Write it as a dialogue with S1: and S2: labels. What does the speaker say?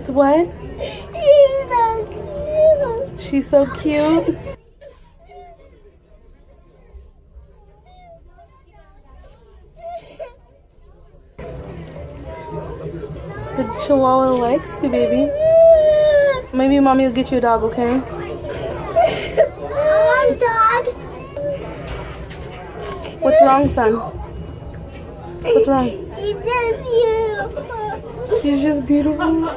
S1: It's what?
S2: She's so cute.
S1: She's so cute. The Chihuahua likes you, baby. Maybe mommy will get you a dog, okay?
S2: I want dog.
S1: What's wrong, son? What's wrong?
S2: She's just beautiful.
S1: She's just beautiful.